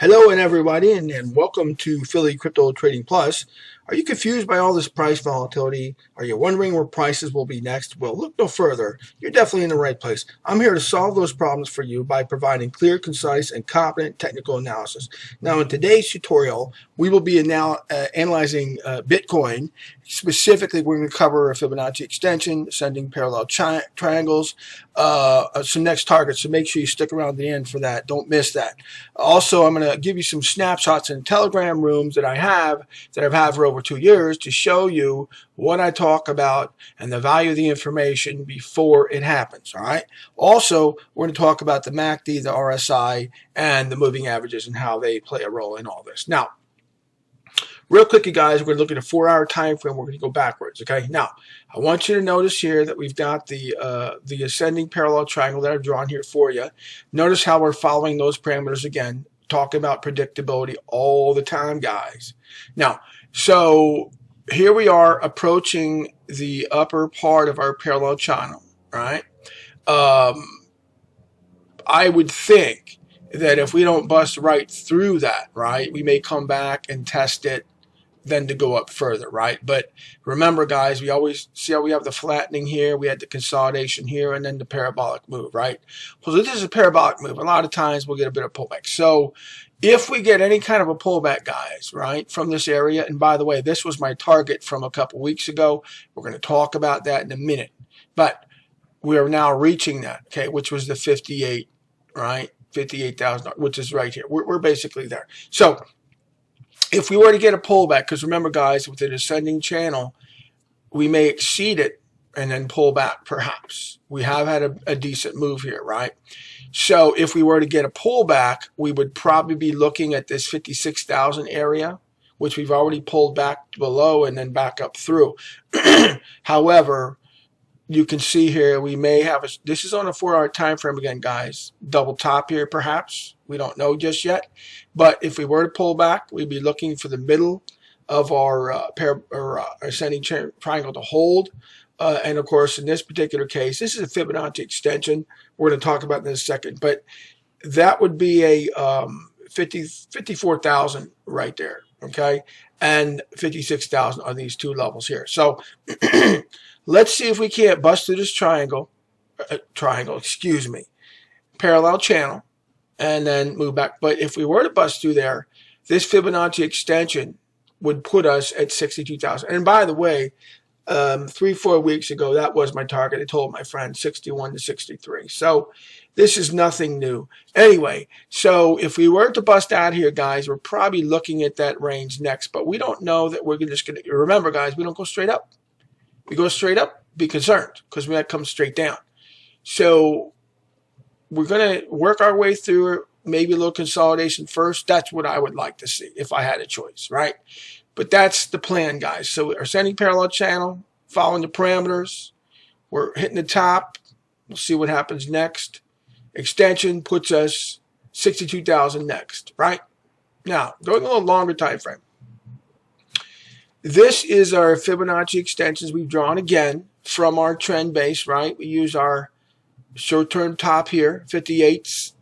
Hello and everybody, and welcome to Philly Crypto Trading Plus. Are you confused by all this price volatility? Are you wondering where prices will be next? Well, look no further. You're definitely in the right place. I'm here to solve those problems for you by providing clear, concise, and competent technical analysis. Now, in today's tutorial, we will be analyzing Bitcoin. Specifically, we're going to cover a Fibonacci extension, ascending parallel triangles, some next targets. So make sure you stick around the end for that. Don't miss that. Also, I'm going to give you some snapshots in Telegram rooms that I've had for over 2 years to show you what I talk about and the value of the information before it happens. All right. Also, we're going to talk about the MACD, the RSI, and the moving averages and how they play a role in all this. Now, real quickly, guys, we're going to look at a 4-hour time frame. We're going to go backwards. Okay. Now, I want you to notice here that we've got the ascending parallel triangle that I've drawn here for you. Notice how we're following those parameters again. Talking about predictability all the time, guys. Now, so here we are approaching the upper part of our parallel channel, right? I would think that if we don't bust right through that, right, we may come back and test it then to go up further, right? But remember, guys, we always see how we have the flattening here, we had the consolidation here, and then the parabolic move, right? So this is a parabolic move. A lot of times we'll get a bit of pullback. So if we get any kind of a pullback, guys, right, from this area, and by the way, this was my target from a couple weeks ago. We're going to talk about that in a minute. But we are now reaching that, okay, which was the 58, right? 58,000, which is right here. We're basically there. So if we were to get a pullback, because remember, guys, with an ascending channel, we may exceed it and then pull back, perhaps. We have had a decent move here, right? So if we were to get a pullback, we would probably be looking at this 56,000 area, which we've already pulled back below and then back up through. However, you can see here we may have this is on a 4-hour time frame again, guys. Double top here, perhaps. We don't know just yet. But if we were to pull back, we'd be looking for the middle of our ascending triangle to hold. And of course, in this particular case, this is a Fibonacci extension. We're going to talk about in a second. But that would be a 54,000 right there. Okay. And 56,000 on these two levels here. So let's see if we can't bust through this parallel channel, and then move back. But if we were to bust through there, this Fibonacci extension would put us at 62,000. And by the way, 3-4 weeks ago, that was my target. I told my friend 61 to 63. So this is nothing new. Anyway, so if we were to bust out here, guys, we're probably looking at that range next. But we don't know that we're just going to, remember, guys, we don't go straight up. We go straight up, be concerned, because we might come straight down. So we're going to work our way through maybe a little consolidation first. That's what I would like to see if I had a choice, right? But that's the plan, guys. So we're ascending parallel channel, following the parameters. We're hitting the top. We'll see what happens next. Extension puts us 62,000 next, right? Now, going a little longer time frame. This is our Fibonacci extensions we've drawn again from our trend base, right? We use our short-term top here, 58s,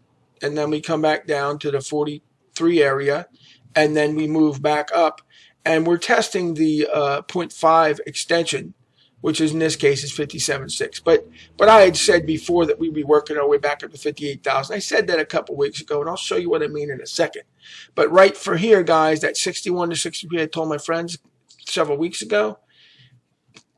and then we come back down to the 43 area, and then we move back up, and we're testing the 0.5 extension, which is in this case is 57.6. But I had said before that we'd be working our way back up to 58,000. I said that a couple weeks ago, and I'll show you what I mean in a second. But right for here, guys, that 61 to 63, I told my friends several weeks ago,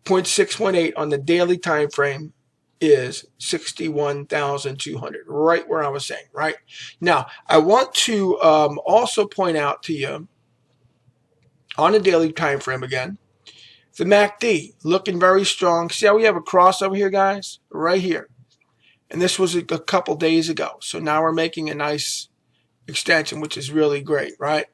0.618 on the daily time frame is 61,200, right where I was saying, right? Now, I want to also point out to you on the daily time frame again, the MACD looking very strong. See how we have a crossover here, guys? Right here. And this was a couple days ago. So now we're making a nice extension, which is really great, right?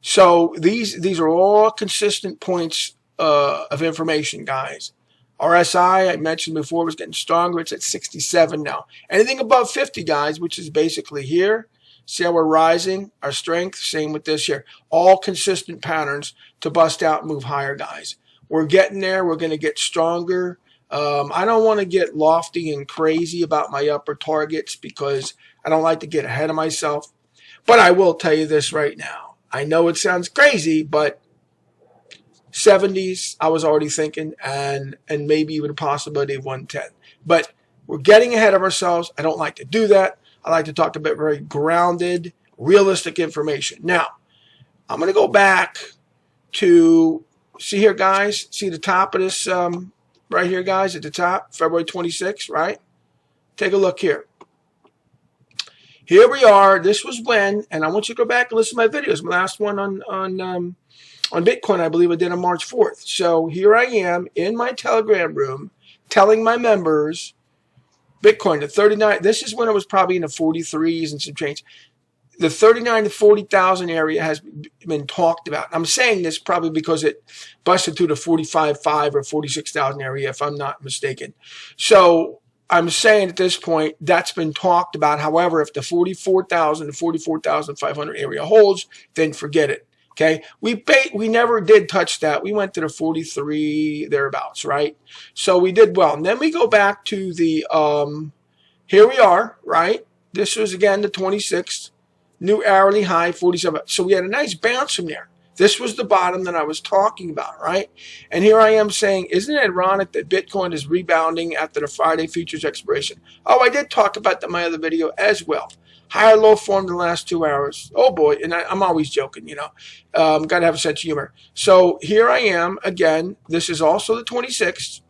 So these are all consistent points of information, guys. RSI, I mentioned before, was getting stronger. It's at 67 now. Anything above 50, guys, which is basically here. See how we're rising? Our strength, same with this here. All consistent patterns to bust out and move higher, guys. We're getting there. We're going to get stronger. I don't want to get lofty and crazy about my upper targets because I don't like to get ahead of myself. But I will tell you this right now. I know it sounds crazy, but 70s, I was already thinking, and maybe even a possibility of 110. But we're getting ahead of ourselves. I don't like to do that. I like to talk about very grounded, realistic information. Now, I'm going to go back to, see here, guys, see the top of this right here, guys, at the top, February 26th, right? Take a look here. Here we are. This was when, and I want you to go back and listen to my videos. My last one on Bitcoin, I believe I did on March 4th. So here I am in my Telegram room telling my members Bitcoin to 39. This is when it was probably in the 43s and some change. The 39 to 40,000 area has been talked about. I'm saying this probably because it busted through the 45.5 or 46,000 area, if I'm not mistaken. So I'm saying at this point that's been talked about. However, if the 44,000 to 44,500 area holds, then forget it. Okay, we never did touch that. We went to the 43 thereabouts, right? So we did well. And then we go back to the here we are, right? This was again the 26th, new hourly high 47. So we had a nice bounce from there. This was the bottom that I was talking about, right? And here I am saying, isn't it ironic that Bitcoin is rebounding after the Friday futures expiration? Oh, I did talk about that in my other video as well. Higher low formed in the last 2 hours. Oh boy, and I'm always joking, you know. Got to have a sense of humor. So here I am again. This is also the 26th.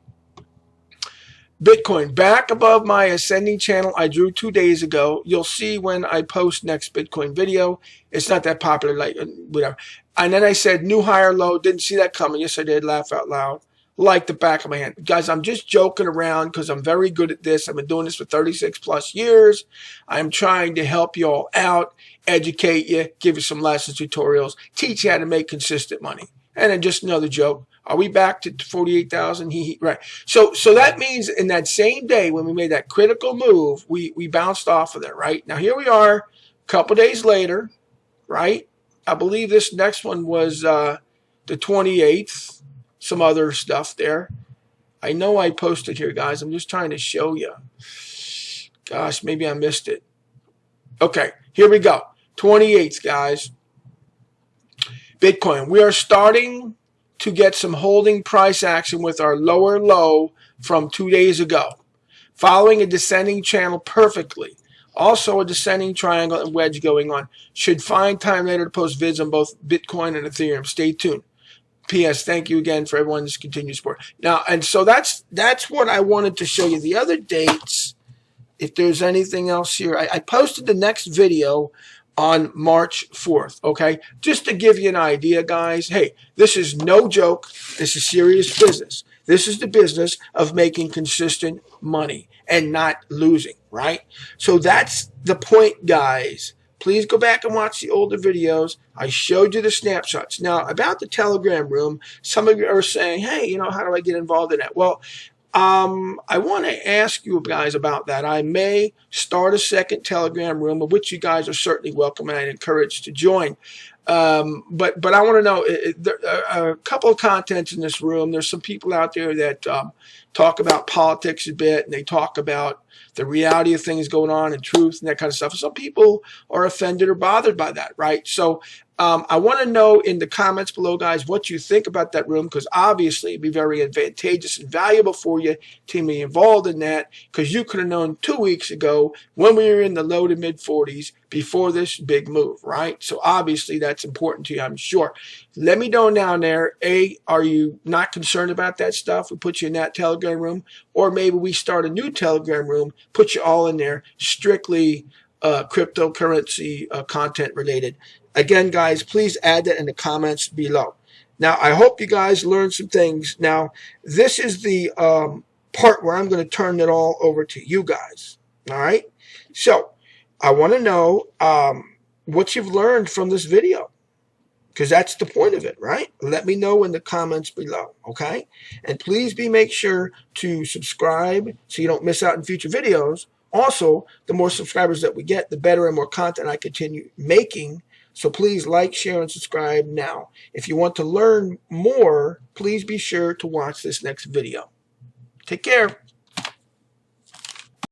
Bitcoin back above my ascending channel I drew 2 days ago. You'll see when I post next Bitcoin video. It's not that popular, like whatever. And then I said new higher low. Didn't see that coming. Yes, I did. Laugh out loud. Like the back of my hand. Guys, I'm just joking around because I'm very good at this. I've been doing this for 36 plus years. I'm trying to help you all out, educate you, give you some lessons, tutorials, teach you how to make consistent money. And then just another joke. Are we back to 48,000? Right. So that means in that same day when we made that critical move, we bounced off of there, right? Now here we are a couple days later, right? I believe this next one was the 28th. Some other stuff there. I know I posted here, guys. I'm just trying to show you. Gosh, maybe I missed it. Okay, here we go. 28th, guys. Bitcoin. We are starting to get some holding price action with our lower low from 2 days ago, following a descending channel perfectly. Also a descending triangle and wedge going on. Should find time later to post vids on both Bitcoin and Ethereum. Stay tuned. P.S. Thank you again for everyone's continued support. Now, and so that's what I wanted to show you. The other dates, if there's anything else here, I posted the next video on March 4th, okay? Just to give you an idea, guys. Hey, this is no joke. This is serious business. This is the business of making consistent money and not losing, right? So that's the point, guys. Please go back and watch the older videos. I showed you the snapshots. Now, about the Telegram room, some of you are saying, hey, you know, how do I get involved in that? Well, I want to ask you guys about that. I may start a second Telegram room, of which you guys are certainly welcome and I'd encourage to join. But I want to know, there are a couple of contents in this room. There's some people out there that talk about politics a bit, and they talk about the reality of things going on and truth and that kind of stuff. Some people are offended or bothered by that, right? So I want to know in the comments below, guys, what you think about that room, because obviously it'd be very advantageous and valuable for you to be involved in that, because you could have known 2 weeks ago when we were in the low to mid 40s before this big move, right? So obviously that's important to you, I'm sure. Let me know down there, A, are you not concerned about that stuff? We put you in that Telegram room, or maybe we start a new Telegram room, put you all in there, strictly cryptocurrency content related. Again, guys, please add that in the comments below. Now, I hope you guys learned some things. Now, this is the part where I'm going to turn it all over to you guys. All right? So, I want to know what you've learned from this video, because that's the point of it, right? Let me know in the comments below, okay? And please make sure to subscribe so you don't miss out on future videos. Also, the more subscribers that we get, the better and more content I continue making. So please like, share, and subscribe now. If you want to learn more, please be sure to watch this next video. Take care.